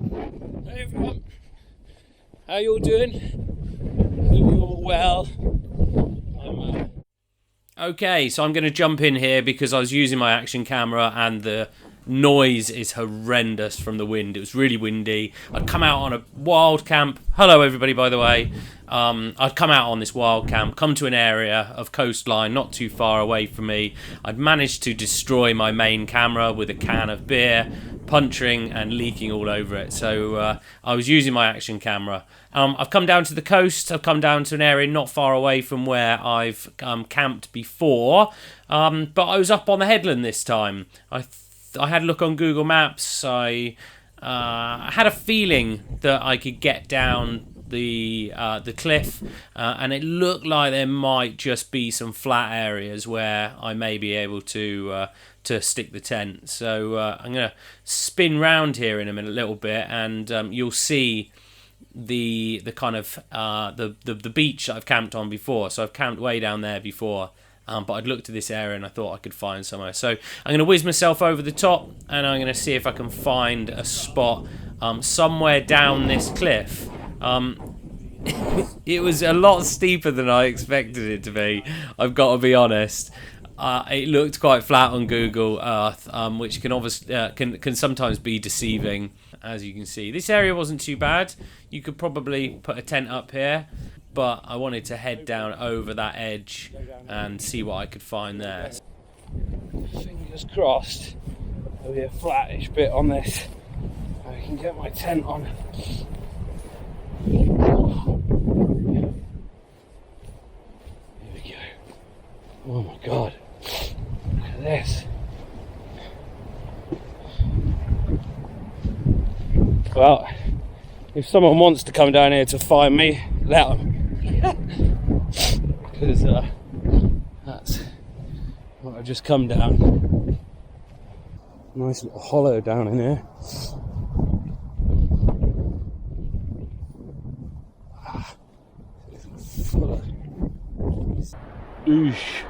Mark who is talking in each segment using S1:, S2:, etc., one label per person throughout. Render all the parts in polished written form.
S1: Hey everyone, how you all doing? Hope you're all well. Okay, so I'm going to jump in here because I was using my action camera and the noise is horrendous from the wind. It was really windy. I'd come out on a wild camp. Hello everybody, by the way. I'd come out on this wild camp, come to an area of coastline not too far away from me. I'd managed to destroy my main camera with a can of beer, puncturing and leaking all over it. So I was using my action camera. I've come down to the coast. I've come down to an area not far away from where I've camped before. But I was up on the headland this time. I had a look on Google Maps. I had a feeling that I could get down the cliff, and it looked like there might just be some flat areas where I may be able to stick the tent. So I'm going to spin round here in a little bit, and you'll see the kind of the beach that I've camped on before. So I've camped way down there before. But I'd looked at this area and I thought I could find somewhere. So I'm going to whiz myself over the top and I'm going to see if I can find a spot somewhere down this cliff. It was a lot steeper than I expected it to be, I've got to be honest. It looked quite flat on Google Earth, which can obviously can sometimes be deceiving, as you can see. This area wasn't too bad. You could probably put a tent up here. But I wanted to head down over that edge and see what I could find there. Fingers crossed there'll be a flattish bit on this. I can get my tent on. Here we go. Oh my god. Look at this. Well, if someone wants to come down here to find me, let them. Because that's what I've just come down. Nice little hollow down in here. Full of oosh.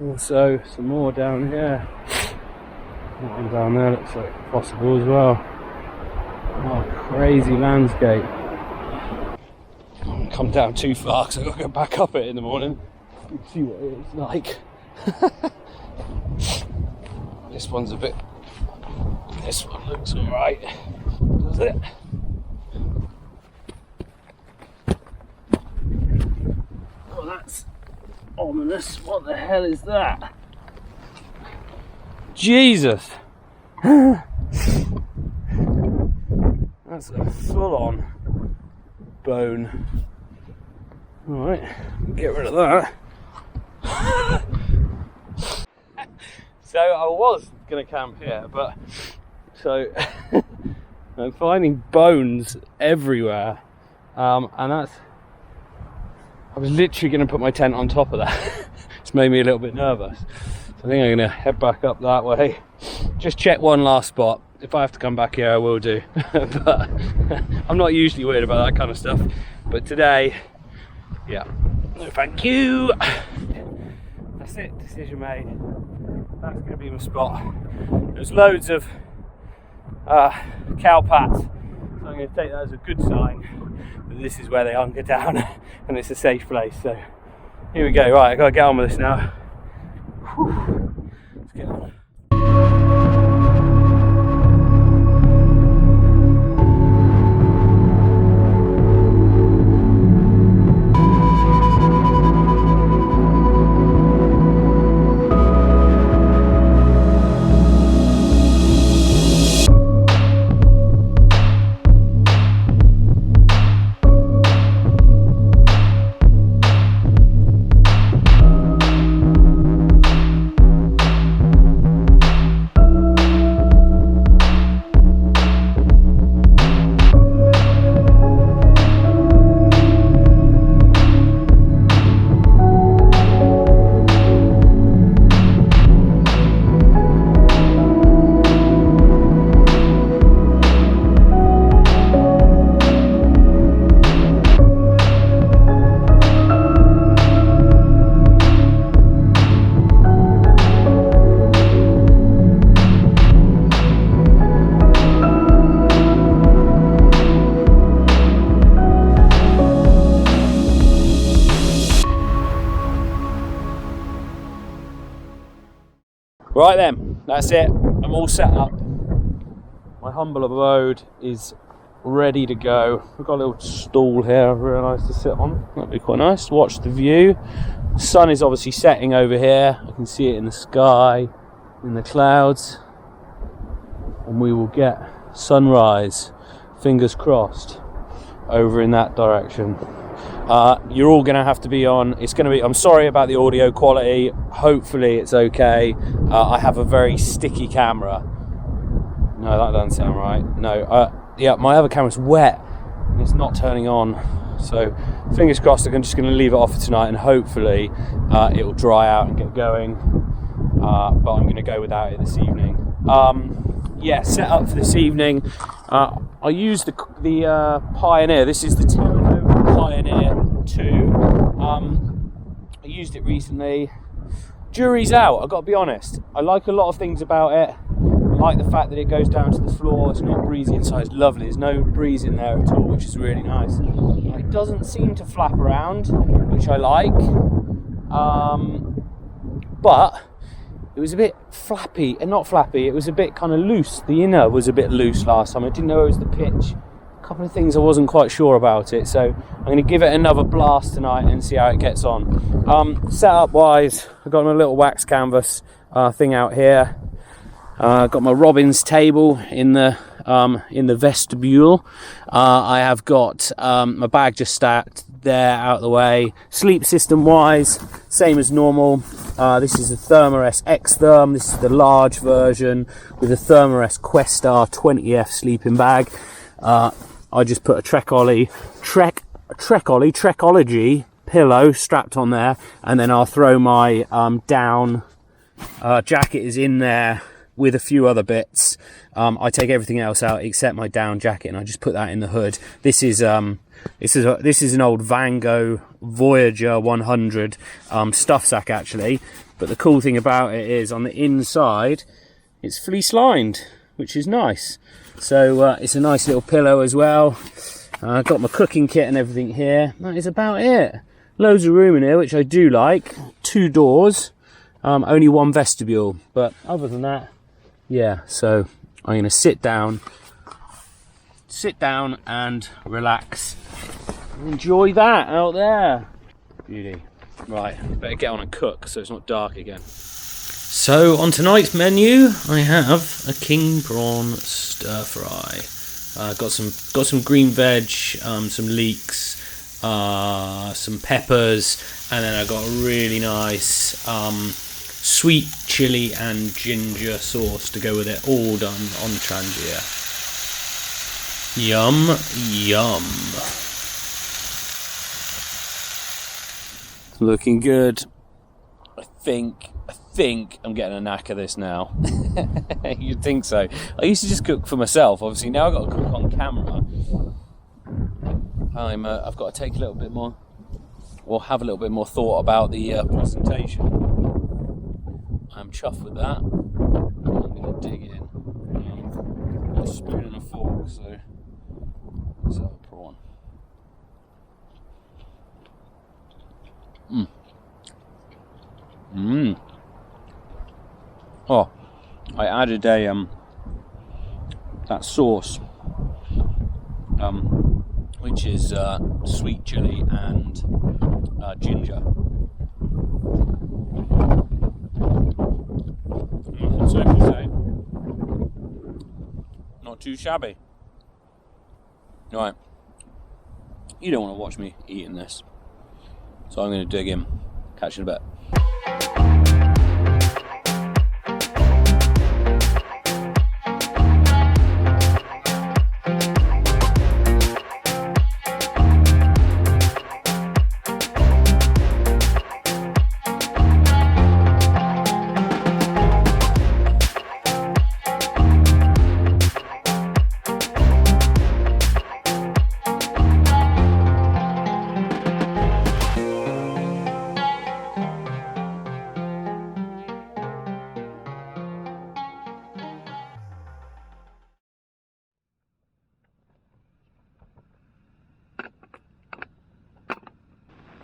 S1: Also, some more down here. That one down there looks like possible as well. Oh, crazy landscape. I haven't come down too far because I've got to go back up it in the morning. You can see what it's like. This one's a bit... This one looks alright. Does it? Oh, that's ominous. What the hell is that? Jesus! That's a full-on bone. Alright, get rid of that. So I was going to camp here, but so I'm finding bones everywhere, and that's... I was literally going to put my tent on top of that. It's made me a little bit nervous. I think I'm going to head back up that way. Just check one last spot. If I have to come back here, I will do. But I'm not usually worried about that kind of stuff. But today, yeah. No, thank you. That's it. Decision made. That's going to be my spot. There's loads of cow pats. So I'm going to take that as a good sign that this is where they hunker down and it's a safe place. So here we go. Right, I've got to get on with this now. Whew. Let's get on. Right then, that's it. I'm all set up. My humble abode is ready to go. We've got a little stool here, really nice to sit on. That'd be quite nice to watch the view. The sun is obviously setting over here. I can see it in the sky, in the clouds. And we will get sunrise, fingers crossed, over in that direction. You're all going to have to be on. It's going to be. I'm sorry about the audio quality. Hopefully it's okay. I have a very sticky camera. No, that doesn't sound right. No, yeah, my other camera's wet and it's not turning on. So fingers crossed. I'm just going to leave it off for tonight, and hopefully it will dry out and get going. But I'm going to go without it this evening. Yeah, set up for this evening. I used the Pioneer. This is the Terra Pioneer 2. I used it recently. Jury's out, I've got to be honest. I like a lot of things about it. I like the fact that it goes down to the floor. It's not breezy inside. It's lovely. There's no breeze in there at all, which is really nice. It doesn't seem to flap around, which I like. But it was a bit flappy, and not flappy, it was a bit kind of loose. The inner was a bit loose last time. I didn't know it was the pitch. A couple of things I wasn't quite sure about it, so I'm going to give it another blast tonight and see how it gets on. Setup wise, I've got my little wax canvas thing out here. I've got my Robin's table in the vestibule. I have got my bag just stacked there out of the way. Sleep system wise, same as normal. This is a Thermarest X-Therm. This is the large version with a Thermarest Questar 20F sleeping bag. I just put a Trekology pillow strapped on there, and then I'll throw my down jacket is in there with a few other bits. I take everything else out except my down jacket, and I just put that in the hood. This is an old Van Gogh Voyager 100 stuff sack actually, but the cool thing about it is on the inside it's fleece lined, which is nice. So it's a nice little pillow as well. I've got my cooking kit and everything here. That is about it. Loads of room in here, which I do like. 2 doors, only 1 vestibule, but other than that, yeah. So I'm going to sit down and relax. Enjoy that out there. Beauty. Right, better get on and cook so it's not dark again. So on tonight's menu, I have a king prawn stir fry. Got some green veg, some leeks, some peppers, and then I got a really nice sweet chili and ginger sauce to go with it, all done on Trangia. Yum, yum. Looking good. I think I'm getting a knack of this now. You'd think so. I used to just cook for myself. Obviously now I've got to cook on camera. I've got to take a little bit more, or have a little bit more thought about the presentation. I'm chuffed with that. I'm going to dig in. Got a spoon and a fork, so let's have a prawn. Oh, I added a that sauce, which is sweet chili and ginger. So to say, not too shabby. Right, you don't want to watch me eating this, so I'm going to dig in. Catch you in a bit.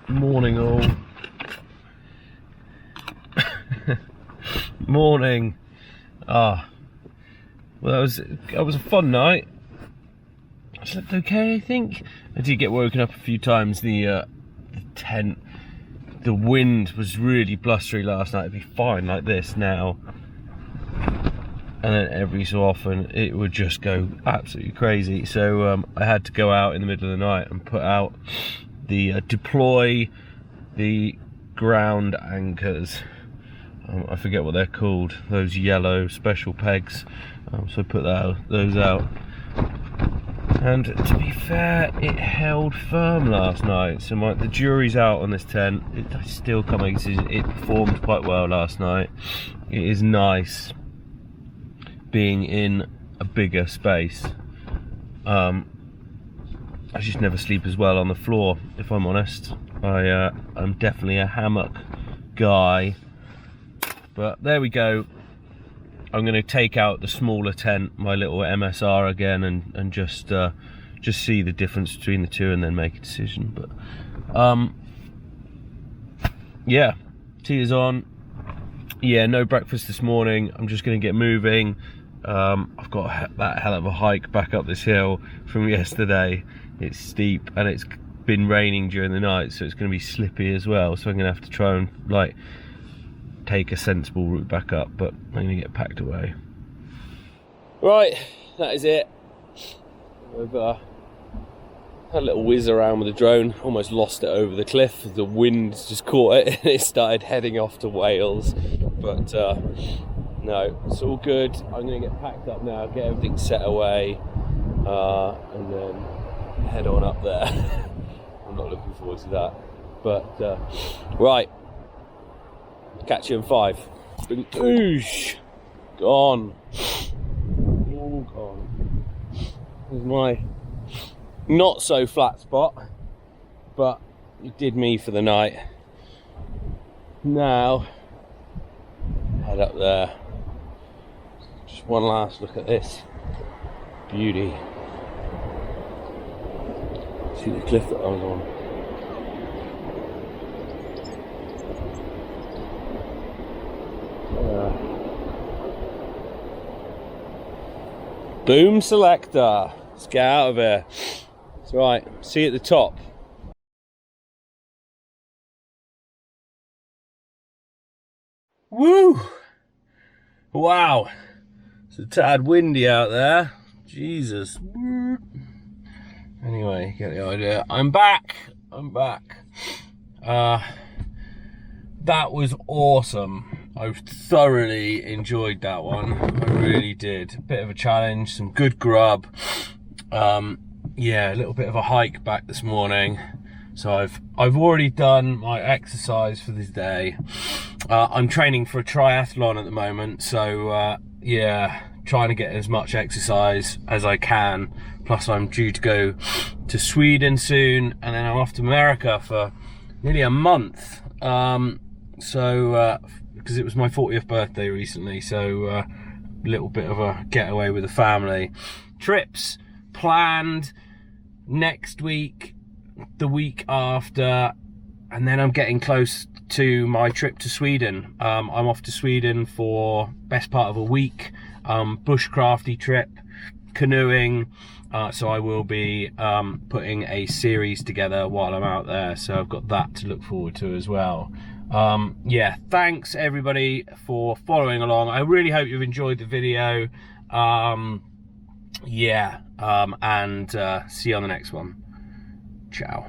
S1: Morning all.
S2: Morning. Well, that was a fun night. I slept okay, I think. I did get woken up a few times. The tent, the wind was really blustery last night. It'd be fine like this now, and then every so often it would just go absolutely crazy. So I had to go out in the middle of the night and put out the deploy the ground anchors. I forget what they're called, those yellow special pegs. So I put those out, and to be fair, it held firm last night. So the jury's out on this tent. I still can't make a decision. It performed quite well last night. It is nice being in a bigger space. I just never sleep as well on the floor, if I'm honest. I'm definitely a hammock guy. But there we go. I'm going to take out the smaller tent, my little MSR again, and just see the difference between the two and then make a decision. But yeah, tea is on. Yeah, no breakfast this morning. I'm just going to get moving. I've got that hell of a hike back up this hill from yesterday. It's steep and it's been raining during the night, so it's going to be slippy as well. So I'm going to have to try and take a sensible route back up, but I'm going to get packed away. Right, that is it. We've had a little whiz around with the drone, almost lost it over the cliff. The wind just caught it and it started heading off to Wales. But no, it's all good. I'm going to get packed up now, get everything set away, and then head on up there. I'm not looking forward to that. But right, catch you in 5. Oosh, gone. All gone. There's my not so flat spot, but it did me for the night. Now head up there. Just one last look at this beauty. See the cliff that I was on. Boom selector. Let's get out of here. That's right. See you at the top. Woo! Wow. It's a tad windy out there. Jesus. Anyway, you get the idea. I'm back. That was awesome. I thoroughly enjoyed that one. I really did. A bit of a challenge, some good grub. Yeah, a little bit of a hike back this morning. So I've already done my exercise for this day. I'm training for a triathlon at the moment, so yeah, trying to get as much exercise as I can. Plus I'm due to go to Sweden soon, and then I'm off to America for nearly a month. Because it was my 40th birthday recently, so a little bit of a getaway with the family. Trips planned next week, the week after, and then I'm getting close to my trip to Sweden. I'm off to Sweden for best part of a week, bushcrafty trip, canoeing, so I will be putting a series together while I'm out there, so I've got that to look forward to as well. Yeah, thanks everybody for following along. I really hope you've enjoyed the video. Yeah, and see you on the next one. Ciao.